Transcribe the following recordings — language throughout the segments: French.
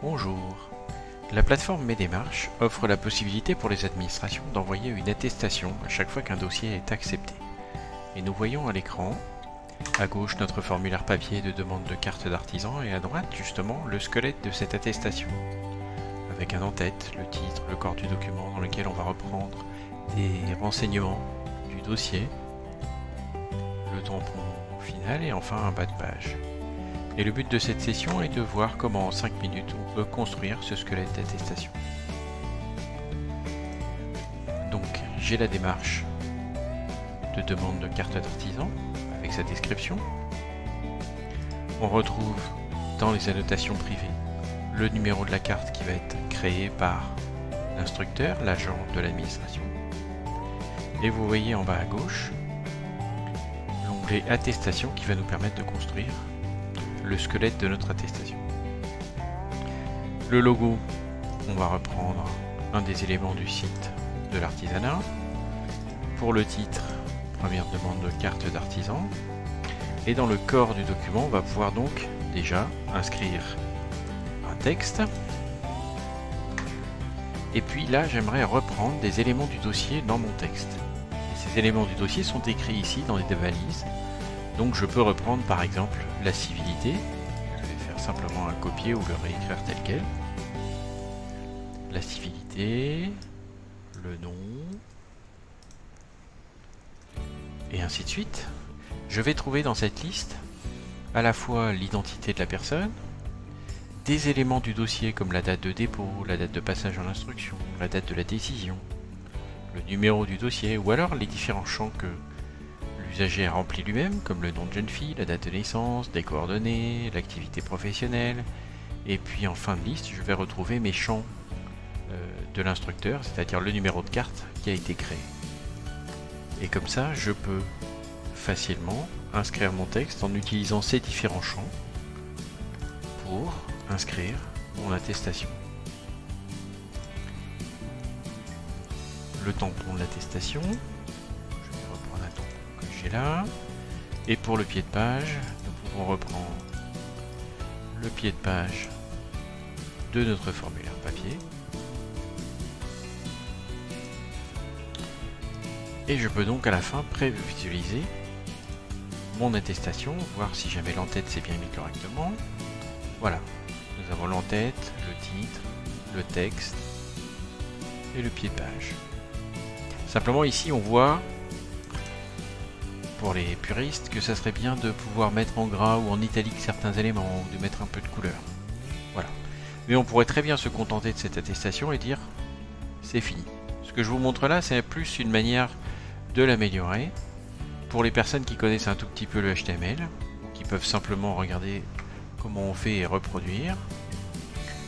Bonjour. La plateforme Mes Démarches offre la possibilité pour les administrations d'envoyer une attestation à chaque fois qu'un dossier est accepté. Et nous voyons à l'écran, à gauche notre formulaire papier de demande de carte d'artisan et à droite justement le squelette de cette attestation. Avec un en-tête, le titre, le corps du document dans lequel on va reprendre des renseignements du dossier, le tampon final et enfin un bas de page. Et le but de cette session est de voir comment en 5 minutes on peut construire ce squelette d'attestation. Donc j'ai la démarche de demande de carte d'artisan avec sa description. On retrouve dans les annotations privées le numéro de la carte qui va être créé par l'instructeur, l'agent de l'administration. Et vous voyez en bas à gauche l'onglet attestation qui va nous permettre de construire le squelette de notre attestation. Le logo, on va reprendre un des éléments du site de l'artisanat. Pour le titre, première demande de carte d'artisan. Et dans le corps du document, on va pouvoir donc déjà inscrire un texte. Et puis là, j'aimerais reprendre des éléments du dossier dans mon texte. Et ces éléments du dossier sont écrits ici dans les deux valises. Donc je peux reprendre par exemple la civilité, je vais faire simplement un copier ou le réécrire tel quel. La civilité, le nom, et ainsi de suite. Je vais trouver dans cette liste à la fois l'identité de la personne, des éléments du dossier comme la date de dépôt, la date de passage en instruction, la date de la décision, le numéro du dossier, ou alors les différents champs que l'usager a rempli lui-même, comme le nom de jeune fille, la date de naissance, des coordonnées, l'activité professionnelle. Et puis en fin de liste, je vais retrouver mes champs de l'instructeur, c'est-à-dire le numéro de carte qui a été créé. Et comme ça, je peux facilement inscrire mon texte en utilisant ces différents champs pour inscrire mon attestation. Le tampon de l'attestation. Là. Et pour le pied de page, nous pouvons reprendre le pied de page de notre formulaire papier. Et je peux donc à la fin prévisualiser mon attestation, voir si jamais l'en-tête s'est bien mis correctement. Voilà, nous avons l'en-tête, le titre, le texte et le pied de page. Simplement ici on voit pour les puristes que ça serait bien de pouvoir mettre en gras ou en italique certains éléments ou de mettre un peu de couleur. Voilà. Mais on pourrait très bien se contenter de cette attestation et dire c'est fini. Ce que je vous montre là, c'est plus une manière de l'améliorer pour les personnes qui connaissent un tout petit peu le HTML ou qui peuvent simplement regarder comment on fait et reproduire.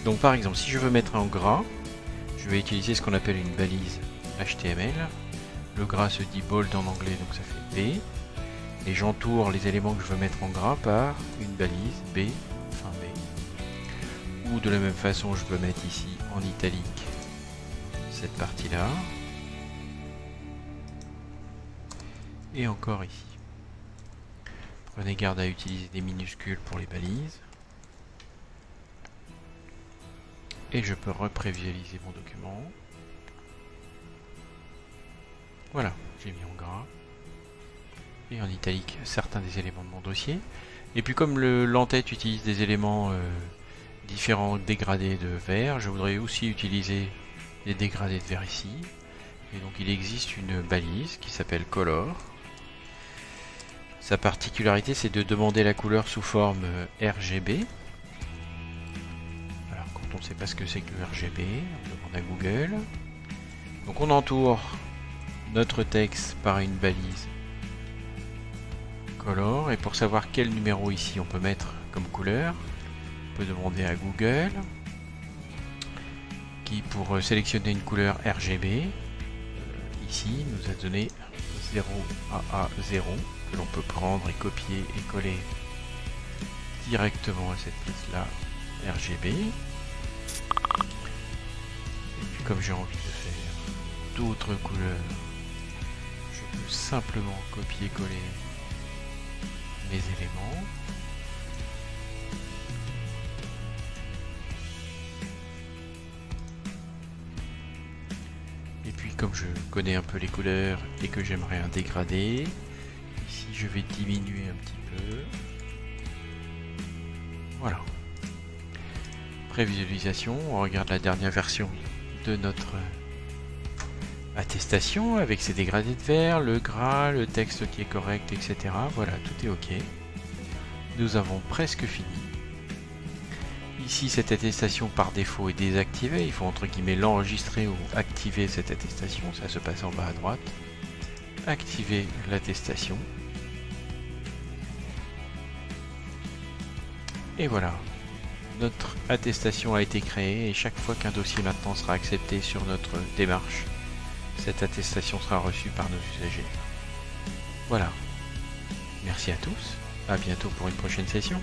Donc par exemple, si je veux mettre en gras, je vais utiliser ce qu'on appelle une balise HTML. Le gras se dit bold en anglais, donc ça fait B. Et j'entoure les éléments que je veux mettre en gras par une balise B, fin B. Ou de la même façon, je peux mettre ici en italique cette partie-là. Et encore ici. Prenez garde à utiliser des minuscules pour les balises. Et je peux reprévisualiser mon document. Voilà, j'ai mis en gras. Et en italique certains des éléments de mon dossier. Et puis comme l'en-tête utilise des éléments différents dégradés de vert, je voudrais aussi utiliser des dégradés de vert ici. Et donc il existe une balise qui s'appelle Color. Sa particularité, c'est de demander la couleur sous forme RGB. Alors quand on ne sait pas ce que c'est que le RGB, on demande à Google. Donc on entoure notre texte par une balise Color, et pour savoir quel numéro ici on peut mettre comme couleur, on peut demander à Google qui, pour sélectionner une couleur RGB, ici nous a donné 0AA0 que l'on peut prendre et copier et coller directement à cette place là RGB. Et puis comme j'ai envie de faire d'autres couleurs, je peux simplement copier-coller mes éléments comme je connais un peu les couleurs et que j'aimerais un dégradé, ici je vais diminuer un petit peu. Voilà. Prévisualisation, on regarde la dernière version de notre attestation avec ses dégradés de vert, le gras, le texte qui est correct, etc. Voilà, tout est OK. Nous avons presque fini. Ici, cette attestation par défaut est désactivée. Il faut entre guillemets l'enregistrer ou activer cette attestation. Ça se passe en bas à droite. Activer l'attestation. Et voilà. Notre attestation a été créée et chaque fois qu'un dossier maintenant sera accepté sur notre démarche, cette attestation sera reçue par nos usagers. Voilà. Merci à tous. À bientôt pour une prochaine session.